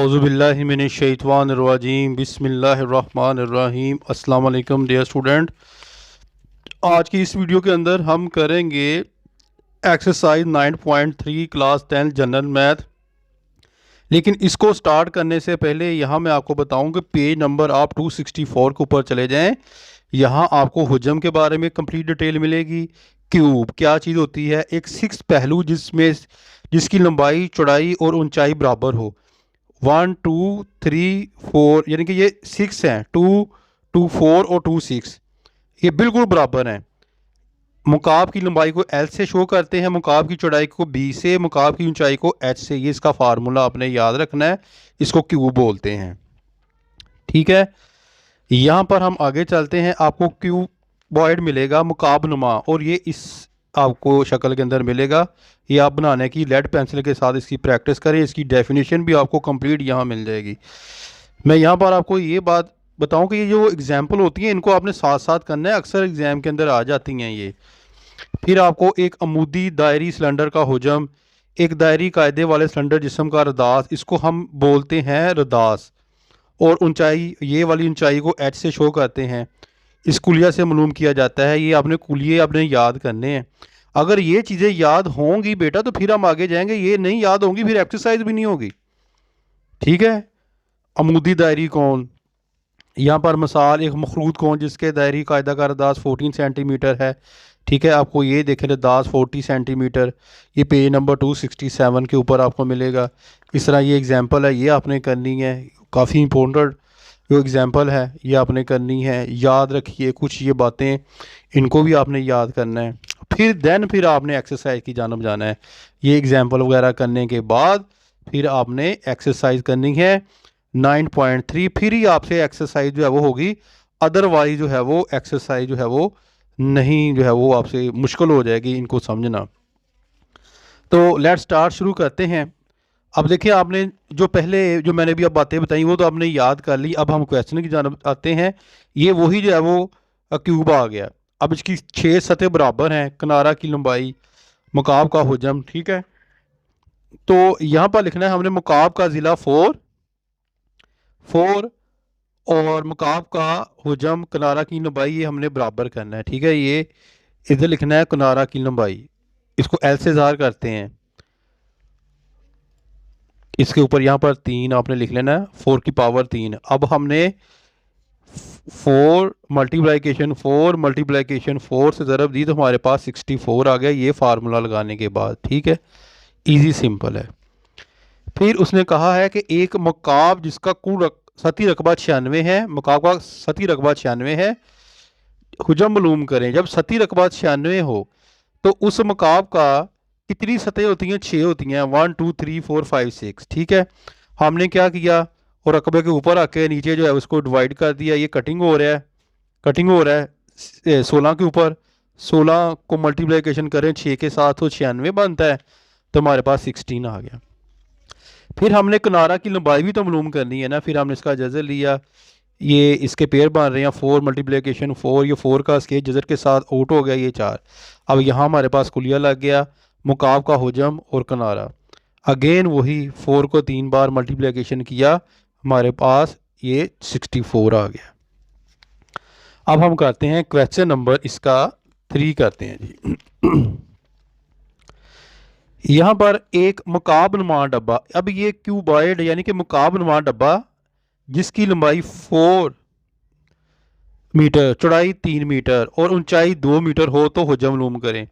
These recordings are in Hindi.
औज़ुबिल्लाहिमिनश्शैतानिर्रजीम बिस्मिल्लाहिर्रहमानिर्रहीम। अस्सलाम वालेकुम डियर स्टूडेंट। आज की इस वीडियो के अंदर हम करेंगे एक्सरसाइज 9.3 क्लास 10 जनरल मैथ। लेकिन इसको स्टार्ट करने से पहले यहाँ मैं आपको बताऊँ कि पेज नंबर आप 264 के ऊपर चले जाएँ। यहाँ आपको हुजम के बारे में कंप्लीट डिटेल मिलेगी। क्यूब क्या चीज़ होती है, एक सिक्स पहलू जिसकी लंबाई चौड़ाई और ऊंचाई बराबर हो। 1 2 3 4 यानी कि ये 6 हैं, 2 2 4 और 2 6 ये बिल्कुल बराबर हैं। मुकाब की लंबाई को L से शो करते हैं, मुकाब की चौड़ाई को B से, मुकाब की ऊंचाई को H से। ये इसका फार्मूला आपने याद रखना है, इसको क्यूब बोलते हैं। ठीक है, यहाँ पर हम आगे चलते हैं। आपको क्यूबॉइड मिलेगा मुकाबनुमा, और ये इस आपको शक्ल के अंदर मिलेगा। ये आप बनाने की लेड पेंसिल के साथ इसकी प्रैक्टिस करें। इसकी डेफिनेशन भी आपको कंप्लीट यहाँ मिल जाएगी। मैं यहाँ पर आपको ये बात बताऊँ कि ये जो एग्जाम्पल होती हैं इनको आपने साथ साथ करना है, अक्सर एग्जाम के अंदर आ जाती हैं ये। फिर आपको एक अमूदी दायरी सिलेंडर का हुजम, एक दायरी कायदे वाले सिलेंडर जिस्म का रदास, इसको हम बोलते हैं रदास, और ऊंचाई, ये वाली ऊंचाई को H से शो करते हैं। इस कुलिया से मालूम किया जाता है। ये आपने कुलिये आपने याद करने हैं। अगर ये चीज़ें याद होंगी बेटा तो फिर हम आगे जाएंगे, ये नहीं याद होंगी फिर एक्सरसाइज भी नहीं होगी। ठीक है, अमूदी दायरी कौन, यहाँ पर मिसाल एक मखरूत कौन जिसके दायरी कायदा का रदास 14 सेंटीमीटर है। ठीक है, आपको ये देखें रदास 40 सेंटीमीटर, ये पेज नंबर 267 के ऊपर आपको मिलेगा। इस तरह ये एग्जांपल है, ये आपने करनी है। काफ़ी इंपॉर्टेंट जो एग्जांपल है ये आपने करनी है। याद रखिए कुछ ये बातें, इनको भी आपने याद करना है। फिर आपने एक्सरसाइज की जानब जाना है। ये एग्जांपल वगैरह करने के बाद फिर आपने एक्सरसाइज करनी है 9.3। फिर ही आपसे एक्सरसाइज जो है वो होगी, अदरवाइज जो है वो एक्सरसाइज जो है वो नहीं, जो है वो आपसे मुश्किल हो जाएगी इनको समझना। तो लेट्स स्टार्ट, शुरू करते हैं। अब देखिए, आपने जो पहले जो मैंने भी अब बातें बताई वो तो आपने याद कर ली। अब हम क्वेश्चन की जानब आते हैं। ये वही जो है वो क्यूब आ गया। अब इसकी 6 सतह बराबर हैं, किनारा की लंबाई, मुकाब का हुजम। ठीक है, तो यहाँ पर लिखना है हमने मुकाब का ज़िला 4 और मुकाब का हुजम किनारा की लंबाई ये हमने बराबर करना है। ठीक है, ये इधर लिखना है किनारा की लंबाई, इसको L से ज़ाहिर करते हैं। इसके ऊपर यहाँ पर 3 आपने लिख लेना है, 4 की पावर 3। अब हमने 4 मल्टीप्लाइकेशन 4 से ज़रब दी तो हमारे पास 64 आ गया, ये फार्मूला लगाने के बाद। ठीक है, इजी सिंपल है। फिर उसने कहा है कि एक मुकाब जिसका कुल सती रकबा 96 है, मुकाब का सती रकबा 96 है, हुजम मालूम करें। जब सती रकबा 96 हो तो उस मुकाब का कितनी सतह होती हैं? 6 होती हैं, 1 2 3 4 5 6। ठीक है, हमने क्या किया, और रकबे के ऊपर आके नीचे जो है उसको डिवाइड कर दिया। ये कटिंग हो रहा है 16 के ऊपर। 16 को मल्टीप्लिकेशन करें 6 के साथ तो 96 बनता है, तो हमारे पास 16 आ गया। फिर हमने किनारा की लंबाई भी तो मालूम करनी है ना, फिर हमने इसका जज़र लिया। ये इसके पेयर बन रहे हैं 4 मल्टीप्लिकेशन 4, ये 4 का स्केच जज़र के साथ आउट हो गया, ये 4। अब यहाँ हमारे पास कुलिया लग गया, मुकाब का हुजम और किनारा। अगेन वही 4 को 3 बार मल्टीप्लिकेशन किया, हमारे पास ये 64 आ गया। अब हम करते हैं क्वेश्चन नंबर इसका 3 करते हैं जी। यहाँ पर एक मुकाबनुमा डब्बा, अब ये क्यूबॉइड यानी कि मुकाबनुमा डब्बा जिसकी लंबाई 4 मीटर, चौड़ाई 3 मीटर और ऊंचाई 2 मीटर हो तो हुजम मालूम करें।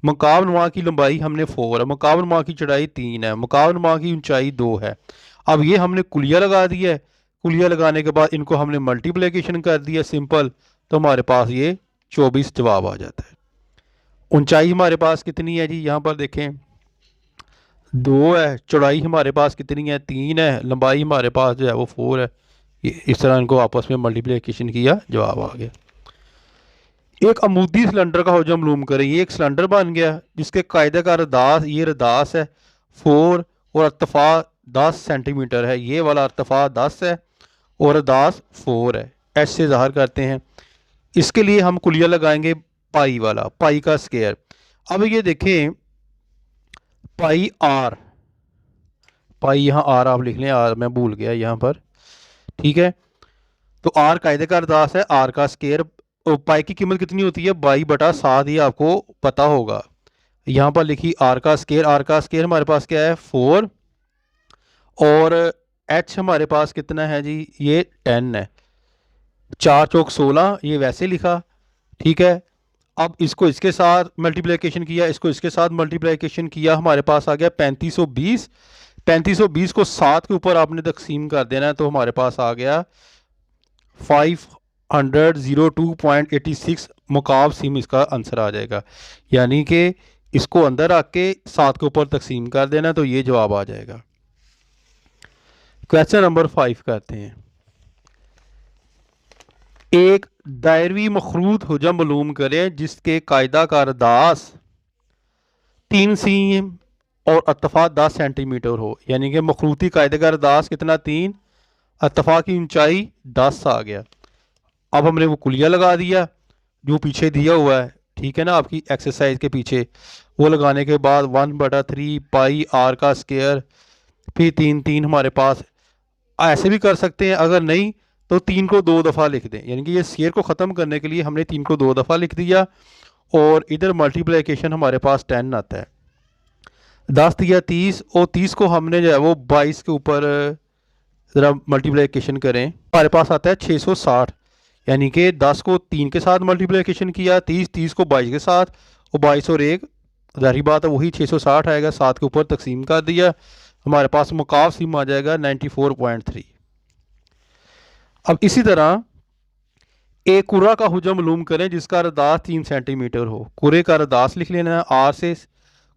मुकाबनुमा की लंबाई हमने 4 है, मुकाबनुमा की चौड़ाई 3 है, मुकाबनुमा की ऊंचाई 2 है। अब ये हमने कुलिया लगा दिया है, कुलिया लगाने के बाद इनको हमने मल्टीप्लिकेशन कर दिया सिंपल, तो हमारे पास ये 24 जवाब आ जाता है। ऊंचाई हमारे पास कितनी है जी, यहाँ पर देखें 2 है, चौड़ाई हमारे पास कितनी है 3 है, लंबाई हमारे पास जो है वो 4 है। इस तरह इनको आपस में मल्टीप्लिकेशन किया, जवाब आ गया। एक अमूदी सिलेंडर का हुजम मालूम करें। ये एक सिलेंडर बन गया जिसके कायदे का रदास, ये रदास है 4 और इर्तफा 10 सेंटीमीटर है, ये वाला इर्तफा 10 है और रदास 4 है। ऐसे ज़ाहिर करते हैं। इसके लिए हम कुलिया लगाएंगे पाई वाला, पाई का स्क्वायर। अब ये देखें पाई आर, पाई यहाँ आर आप लिख लें, आर मैं भूल गया यहाँ पर, ठीक है। तो आर कायदे का अरदास है, आर का स्केयर, पाई की कीमत कितनी होती है 22/7, ये आपको पता होगा। यहाँ पर लिखी आर का स्केयर, आर का स्केयर हमारे पास क्या है 4, और एच हमारे पास कितना है जी, ये 10 है। 4 चौक 16, ये वैसे लिखा, ठीक है। अब इसको इसके साथ मल्टीप्लिकेशन किया, इसको इसके साथ मल्टीप्लिकेशन किया, हमारे पास आ गया 3520। 3520 को 7 के ऊपर आपने तकसीम कर देना है, तो हमारे पास आ गया 502.86 मुकाब सिम इसका आंसर आ जाएगा। यानी कि इसको अंदर आके 7 के ऊपर तकसीम कर देना, तो ये जवाब आ जाएगा। क्वेश्चन नंबर 5 करते हैं। एक दायरवी मखरूत हुजम मालूम करें जिसके कायदा का अरदास 3 सीम और अतफा 10 सेंटीमीटर हो। यानी कि मखरूती कायदे का अरदास कितना 3, अतफा की ऊंचाई 10 आ गया। अब हमने वो कुलिया लगा दिया जो पीछे दिया हुआ है, ठीक है ना, आपकी एक्सरसाइज के पीछे। वो लगाने के बाद 1/3 पाई आर का स्केयर, फिर 3 हमारे पास। ऐसे भी कर सकते हैं, अगर नहीं तो 3 को 2 दफ़ा लिख दें। यानी कि ये स्केयर को ख़त्म करने के लिए हमने 3 को 2 दफ़ा लिख दिया, और इधर मल्टीप्लिकेशन हमारे पास 10 आता है। 10 दिया 30, और 30 को हमने जो है वो 22 के ऊपर ज़रा मल्टीप्लिकेशन करें, हमारे पास आता है 660। यानी कि 10 को 3 के साथ मल्टीप्लिकेशन किया, 30 को 22 के साथ, और 22 और 1 जाहिर बात है वही 660 आएगा। 7 के ऊपर तकसीम कर दिया, हमारे पास मुकाब सिम आ जाएगा 94.3। अब इसी तरह एक कुरा का हुजम मालूम करें जिसका अरदास 3 सेंटीमीटर हो। कुरे का अरदास लिख लेना है आर से,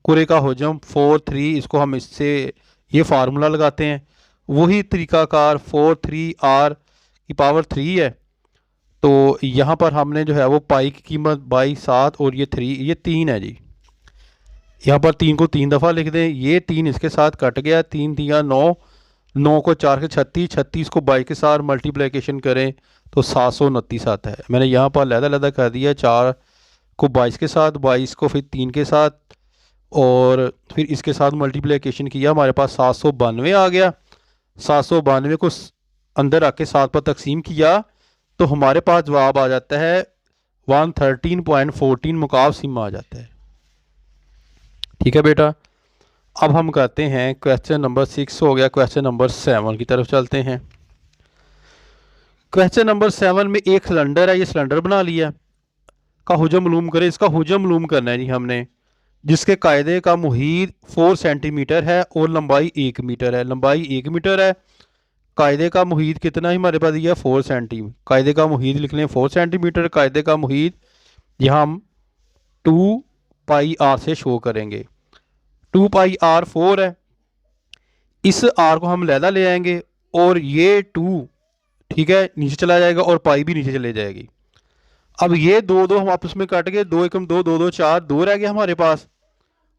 कुरे का हुजम 4 3, इसको हम इससे ये फार्मूला लगाते हैं, वही तरीकाकार 4 3 आर की पावर 3 है। तो यहाँ पर हमने जो है वो पाई की कीमत 22/7 और ये 3, ये 3 है जी। यहाँ पर 3 को 3 दफ़ा लिख दें, ये 3 इसके साथ कट गया, 3 3 9, 9 को 4 के 36, 36 को 22 के साथ मल्टीप्लिकेशन करें तो 729 आता है। मैंने यहाँ पर लहदा कर दिया, 4 को 22 के साथ, 22 को फिर 3 के साथ, और फिर इसके साथ मल्टीप्लिकेशन किया, हमारे पास 792 आ गया। 792 को अंदर आके 7 पर तकसीम किया, तो हमारे पास जवाब आ जाता है 113.14 मुकाब सिम आ जाता है। ठीक है बेटा। अब हम करते हैं क्वेश्चन नंबर 6 हो गया, क्वेश्चन नंबर 7 की तरफ चलते हैं। क्वेश्चन नंबर 7 में एक सिलेंडर है, ये सिलेंडर बना लिया, का हुजम मालूम करें। इसका हुजम मालूम करना है जी हमने, जिसके कायदे का मुहीत 4 सेंटीमीटर है और लंबाई 1 मीटर है। लंबाई 1 मीटर है, कायदे का मुहीत कितना ही हमारे पास दिया 4 सेंटीमीटर। कायदे का मुहीत लिख लें 4 सेंटीमीटर। कायदे का मुहीत यहाँ हम 2 पाई आर से शो करेंगे। 2 पाई आर 4 है, इस आर को हम लैदा ले आएंगे, और ये 2 ठीक है नीचे चला जाएगा, और पाई भी नीचे चले जाएगी। अब ये 2 2 हम आपस में काट गए, 2 एकम 2, 2 2 4, 2 रह गया हमारे पास।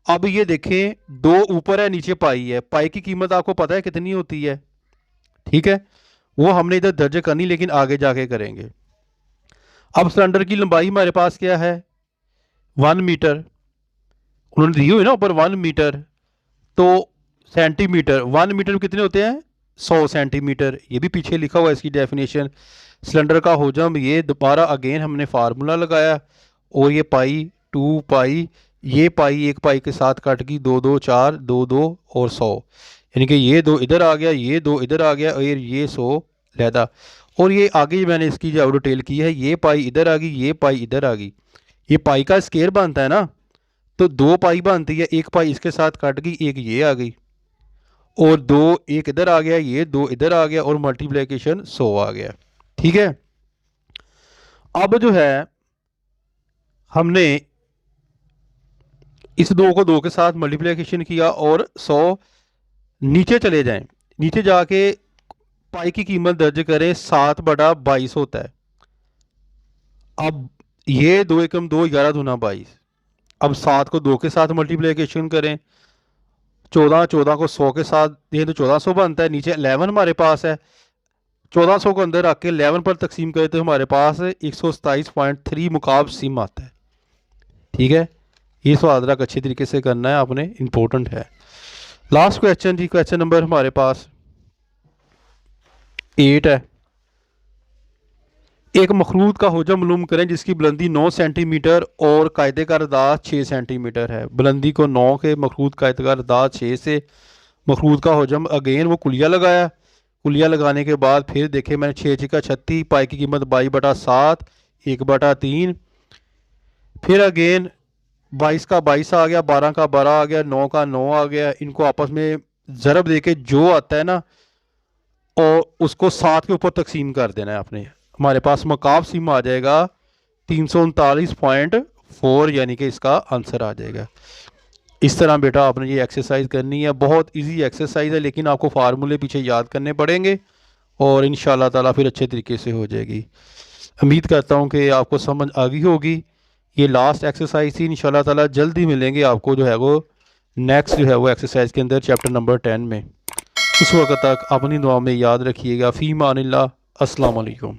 अब ये देखें 2 ऊपर है, नीचे पाई है। पाई की कीमत आपको पता है कितनी होती है, ठीक है, वो हमने इधर दर्ज करनी, लेकिन आगे जाके करेंगे। अब सिलेंडर की लंबाई हमारे पास क्या है 1 मीटर, उन्होंने दी हुई ना ऊपर 1 मीटर, तो सेंटीमीटर 1 मीटर कितने होते हैं 100 सेंटीमीटर। ये भी पीछे लिखा हुआ है इसकी डेफिनेशन। सिलेंडर का हुजम, ये दोबारा अगेन हमने फार्मूला लगाया, और ये पाई 2 पाई, ये पाई 1 पाई के साथ कट गई, 2 2 4, 2 2 और 100। यानी कि ये 2 इधर आ गया, ये 2 इधर आ गया, और ये 100 लहदा। और ये आगे मैंने इसकी जो डिटेल की है, ये पाई इधर आ गई, ये पाई इधर आ गई। ये पाई का स्केयर बनता है ना, तो 2 पाई बनती है, 1 पाई इसके साथ कट गई, 1 ये आ गई, और 2 1 इधर आ गया, ये 2 इधर आ गया, और मल्टीप्लिकेशन 100 आ गया। ठीक है। अब जो है हमने इस 2 को 2 के साथ मल्टीप्लिकेशन किया, और 100 नीचे चले जाएं, नीचे जाके पाई की कीमत दर्ज करें, 7/22 होता है। अब ये 2 एकम 2, 11 दूना 22। अब 7 को 2 के साथ मल्टीप्लिकेशन करें, 14 14 को 100 के साथ दें तो 1400 बनता है। नीचे 11 हमारे पास है, 1400 को अंदर आके 11 पर तकसीम करें तो हमारे पास 127.3 मुकाब सिम आता है। ठीक है, ये सवाल अच्छी तरीके से करना है आपने, इम्पोर्टेंट है। लास्ट क्वेश्चन जी, क्वेश्चन नंबर हमारे पास 8 है। एक मखलूत का हजम मालूम करें जिसकी बुलंदी 9 सेंटीमीटर और कायदे का रदाद 6 सेंटीमीटर है। बुलंदी को 9 के, मखलूत कायदे का रदाद 6 से, मखलूत का हजम अगेन वो कुलिया लगाया। कुलिया लगाने के बाद फिर देखे मैंने 6 छिका 36, पाई की कीमत 22/7, 1/3। फिर अगेन 22 का 22 आ गया, 12 का 12 आ गया, 9 का 9 आ गया। इनको आपस में ज़रब दे के जो आता है ना, और उसको 7 के ऊपर तकसीम कर देना है आपने। हमारे पास मकाब सिम आ जाएगा 339.4, यानी कि इसका आंसर आ जाएगा। इस तरह बेटा आपने ये एक्सरसाइज करनी है। बहुत इजी एक्सरसाइज है, लेकिन आपको फार्मूले पीछे याद करने पड़ेंगे और इंशाल्लाह ताला फिर अच्छे तरीके से हो जाएगी। उम्मीद करता हूँ कि आपको समझ आ गई होगी। ये लास्ट एक्सरसाइज थी। इंशाल्लाह ताला जल्दी मिलेंगे आपको जो है वो नेक्स्ट जो है वो एक्सरसाइज के अंदर चैप्टर नंबर 10 में। उस वक्त तक अपनी दुआ में याद रखिएगा। फ़ी मानिल्लाह। अस्सलाम वालेकुम।